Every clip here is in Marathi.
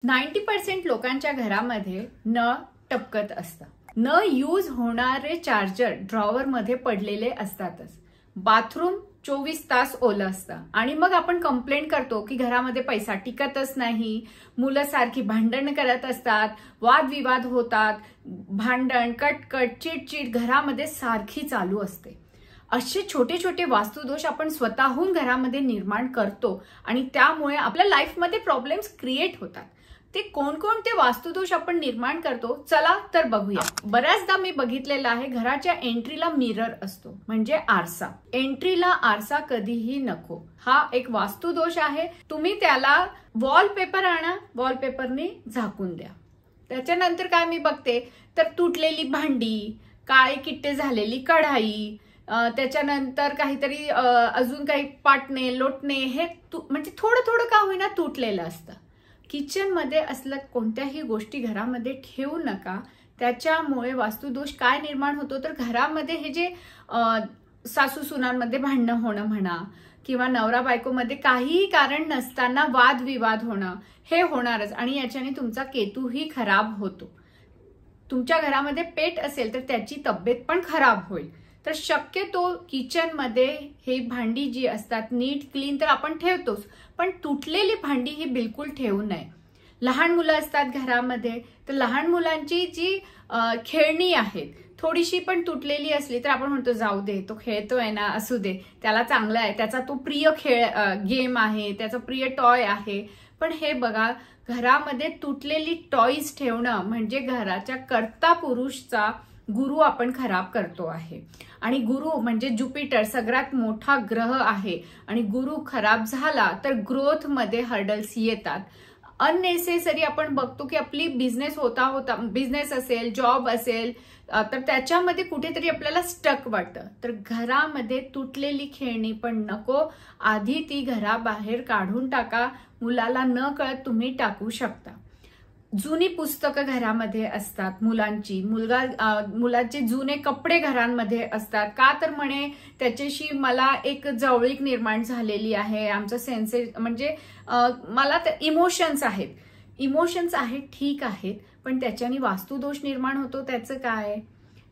90% लोकांच्या घरामध्ये नळ टपकत असतं. न यूज होणारे चार्जर ड्रॉवर मध्ये पडलेले असतातच. बाथरूम 24 तास ओलं असतं आणि मग आपण कंप्लेंट करतो की घरामध्ये पैसा टिकतच नाही, मुलं सारखी भांडण करत असतात, वादविवाद होतात, भांडण, कटकट, चिडचिड घरामध्ये सारखी चालू असते. असे छोटे छोटे वास्तुदोष आपण स्वतःहून घरामध्ये निर्माण करतो आणि त्यामुळे आपल्या लाईफमध्ये प्रॉब्लेम्स क्रिएट होतात. ते कोणकोणते वास्तुदोष आपण निर्माण करतो चला तर बघूया. बऱ्याचदा मी बघितलेलं आहे घराच्या एंट्रीला मिरर असतो म्हणजे आरसा. एंट्रीला आरसा कधीही नको, हा एक वास्तुदोष आहे. तुम्ही त्याला वॉलपेपर आणा, वॉलपेपरने झाकून द्या. त्याच्यानंतर काय मी बघते तर तुटलेली भांडी, काळे किट्टे झालेली कढाई, त्याच्यानंतर काहीतरी अजून काही पाटणे लोटणे हे म्हणजे थोडं थोडं का होईना तुटलेलं असतं. किचन मध्ये असलं कोणत्याही गोष्टी घरामध्ये ठेवू नका. त्याच्यामुळे वास्तुदोष काय निर्माण होतो तर घरामध्ये हे जे सासू सुनांमध्ये भांडणं होणं म्हणा किंवा नवरा बायकोमध्ये काहीही कारण नसताना वादविवाद होणं हे होणारच आणि याच्याने तुमचा केतूही खराब होतो. तुमच्या घरामध्ये पेट असेल तर त्याची तब्येत पण खराब होईल. तर शक्यतो किचन मध्ये हे भांडी जी असतात नीट क्लीन तर आपण ठेवतोच, पण तुटलेली भांडी ही बिलकुल ठेवू नये. लहान मुलं असतात घरामध्ये तर लहान मुलांची जी खेळणी आहेत थोडीशी पण तुटलेली असली तर आपण म्हणतो जाऊ दे, तो खेळतोय ना, असू दे, त्याला चांगला आहे, त्याचा तो प्रिय गेम आहे, त्याचा प्रिय टॉय आहे. पण हे बघा, घरामध्ये तुटलेली टॉयज ठेवणं म्हणजे घराच्या कर्ता पुरुषचा गुरु आपण खराब करतो आहे. आणि गुरु म्हणजे ज्युपिटर सगळ्यात मोठा ग्रह आहे आणि गुरु खराब झाला तर ग्रोथ मध्ये हर्डल्स येतात. अननेसेसरी आपण बघतो की आपली बिझनेस असेल, जॉब असेल तर त्याच्यामध्ये कुठेतरी आपल्याला स्टक वाटतं. तर घरामध्ये तुटलेली खेळणी पण नको, आधी ती घराबाहेर काढून टाका. मुलाला न कळत तुम्ही टाकू शकता. जुनी पुस्तकं घरामध्ये असतात मुलाचे जुने कपडे घरांमध्ये असतात का तर म्हणे त्याच्याशी मला एक जवळीक निर्माण झालेली आहे, आमचं म्हणजे मला इमोशन्स आहेत ठीक आहेत, पण त्याच्याने वास्तुदोष निर्माण होतो. त्याचं काय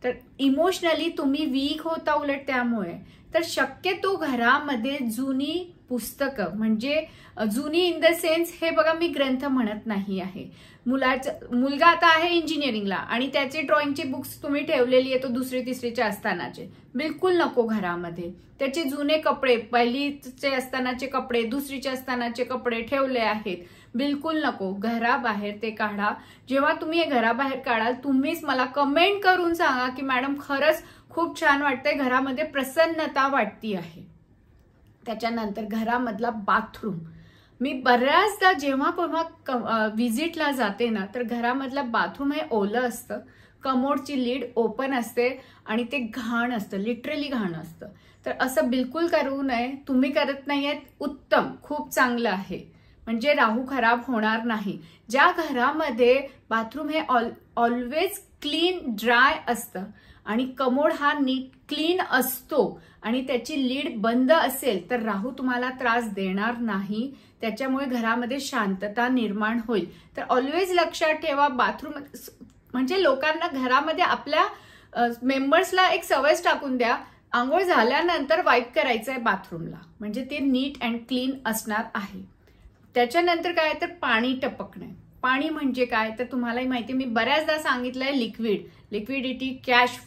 तर इमोशनली तुम्ही वीक होता उलट त्यामुळे. तर शक्यतो घरामध्ये जुनी पुस्तकं म्हणजे जुनी इन द सेन्स हे बघा, मी ग्रंथ म्हणत नाही आहे. मुलगा आता आहे इंजिनिअरिंगला आणि त्याचे ड्रॉइंगचे बुक्स तुम्ही ठेवलेली आहे तो 2री 3रीच्या असतानाचे, बिलकुल नको घरामध्ये. त्याचे जुने कपडे, पहिलीचे असतानाचे कपडे, 2रीचे असतानाचे कपडे ठेवले आहेत, बिलकुल नको. घराबाहेर ते काढा. जेव्हा तुम्ही हे घराबाहेर काढाल तुम्हीच मला कमेंट करून सांगा की मॅडम खरंच खूप छान वाटतंय, घरामध्ये प्रसन्नता वाटती आहे. त्याच्यानंतर घरामधला बाथरूम. मी बऱ्याचदा जेव्हा केव्हा व्हिजिटला जाते ना तर घरामधला बाथरूम हे ओलं असतं, कमोडची लीड ओपन असते आणि ते घाण असतं, लिटरली घाण असतं. तर असं बिलकुल करू नये. तुम्ही करत नाहीयेत, उत्तम, खूप चांगलं आहे, म्हणजे राहू खराब होणार नाही. ज्या घरामध्ये बाथरूम हे ऑलवेज क्लीन ड्राय असतं आणि कमोड हा नीट क्लीन असतो आणि त्याची लीड बंद असेल तर राहू तुम्हाला त्रास देणार नाही. त्याच्यामुळे घरामध्ये शांतता निर्माण होईल. तर ऑलवेज लक्षात ठेवा, बाथरूम म्हणजे लोकांना घरामध्ये आपल्या मेंबर्सला एक सवयच टाकून द्या, आंघोळ झाल्यानंतर वाईप करायचंय बाथरूमला, म्हणजे ते नीट अँड क्लीन असणार आहे. त्याच्यानंतर काय तर पाणी टपकणे. पाणी म्हणजे काय तर तुम्हालाही माहिती, मी बऱ्याचदा सांगितलंय, लिक्विडिटी कॅश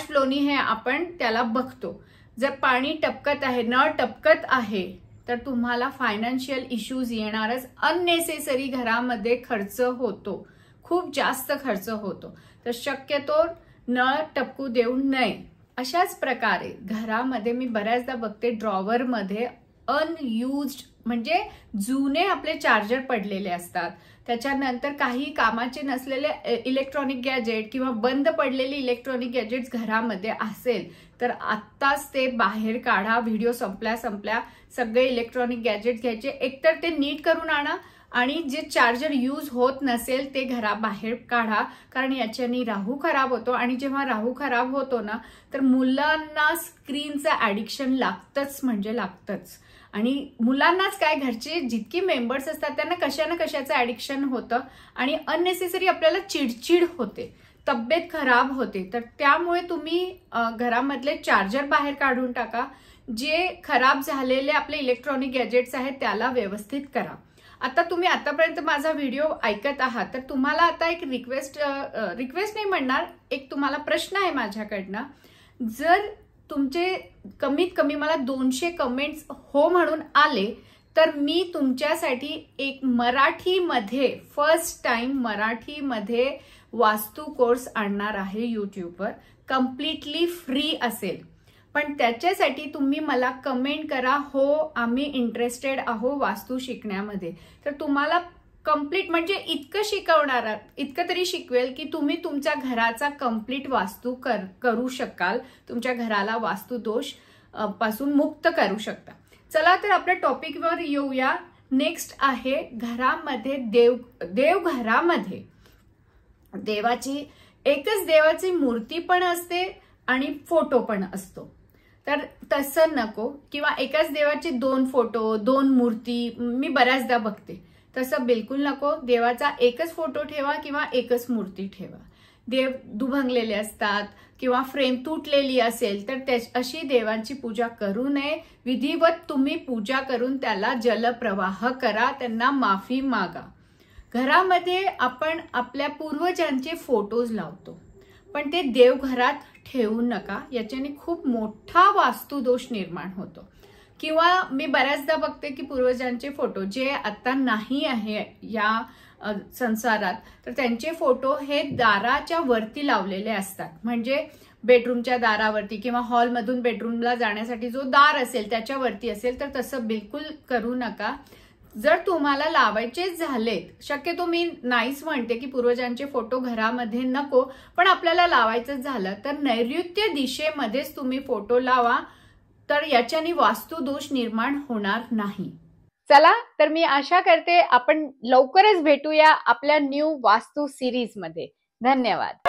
फ्लोनी हे आपण त्याला बघतो. जर पाणी टपकत आहे, नळ टपकत आहे तर तुम्हाला फायनान्शियल इश्यूज येणारच. अननेसेसरी घरामध्ये खर्च होतो, खूप जास्त खर्च होतो. तर शक्यतो नळ टपकू देऊ नये. अशाच प्रकारे घरामध्ये मी बऱ्याचदा बघते ड्रॉवरमध्ये अनयुज्ड म्हणजे जुने आपले चार्जर पडलेले असतात. त्याच्यानंतर काही कामाचे नसलेले इलेक्ट्रॉनिक गॅजेट किंवा बंद पडलेले इलेक्ट्रॉनिक गॅजेट्स घरामध्ये असेल तर आत्ताच ते बाहेर काढा. व्हिडिओ संपल्या सगळे इलेक्ट्रॉनिक गॅजेट घ्यायचे, एकतर ते नीट करून आणा आणि जे चार्जर यूज होत नसेल ते घराबाहेर काढा, कारण याच्याने राहू खराब होतो. आणि जेव्हा राहू खराब होतो ना तर मुलांना स्क्रीनचं ऍडिक्शन लागतंच म्हणजे लागतंच. आणि मुलांनाच काय, घरचे जितकी मेंबर्स असतात त्यांना कशा ना कशाचं ऍडिक्शन होतं आणि अननेसेसरी आपल्याला चिडचिड होते, तब्येत खराब होते. तर त्यामुळे तुम्ही घरामधले चार्जर बाहेर काढून टाका. जे खराब झालेले आपले इलेक्ट्रॉनिक गॅजेट्स आहेत त्याला व्यवस्थित करा. आता तुम्ही आतापर्यंत माझा व्हिडिओ ऐकत आहात, तर तुम्हाला आता एक रिक्वेस्ट नाही म्हणणार, एक तुम्हाला प्रश्न आहे माझ्याकडनं. जर तुमचे कमीत कमी मला 200 कमेंट्स हो म्हणून आले तर मी तुमच्यासाठी एक मराठीमध्ये फर्स्ट टाइम मराठीमध्ये वास्तू कोर्स आणणार आहे यूट्यूबवर. कम्प्लिटली फ्री असेल. पण त्याच्यासाठी तुम्ही मला कमेंट करा, हो आम्ही इंटरेस्टेड आहो वास्तू शिकण्यामध्ये. तर तुम्हाला कम्प्लीट म्हणजे इतकं शिकवणार, इतकं तरी शिकवेल की तुम्ही तुमच्या घराचा कम्प्लीट वास्तू करू शकाल, तुमच्या घराला वास्तू दोष पासून मुक्त करू शकता. चला तर आपल्या टॉपिकवर येऊया. नेक्स्ट आहे घरामध्ये देवघरामध्ये देवाची एकच देवाची मूर्ती पण असते आणि फोटो पण असतो. तर तसं नको, किंवा एकाच देवाचे 2 फोटो 2 मूर्ती मी बऱ्याचदा बघते. तसं बिलकुल नको. देवाचा एकच फोटो ठेवा किंवा एकच मूर्ती ठेवा. देव दुभंगलेले असतात किंवा फ्रेम तुटलेली असेल तर अशी देवांची पूजा करू नये. विधिवत तुम्ही पूजा करून त्याला जलप्रवाह करा, त्यांना माफी मागा. घरामध्ये आपण आपल्या पूर्वजांचे फोटोज लावतो, पण ते देवघरात ठेवू नका. याच्याने खूप मोठा वास्तुदोष निर्माण होतो. किंवा मी बऱ्याचदा बघते की पूर्वजांचे फोटो जे आता नाही आहे या संसारात, तर त्यांचे फोटो हे दाराच्या वरती लावलेले असतात. म्हणजे बेडरूमच्या दारावरती किंवा हॉलमधून बेडरूमला जाण्यासाठी जो दार असेल त्याच्यावरती असेल, तर तसं बिलकुल करू नका. जर तुम्हाला लावायचेच झालेत, शक्यतो मी नाहीच म्हणते की पूर्वजांचे फोटो घरामध्ये नको, पण आपल्याला लावायचं झालं तर नैऋत्य दिशेमध्येच तुम्ही फोटो लावा. तर याच्याने वास्तुदोष निर्माण होणार नाही. चला तर मी आशा करते आपण लवकरच भेटूया आपल्या न्यू वास्तू सिरीज मध्ये. धन्यवाद.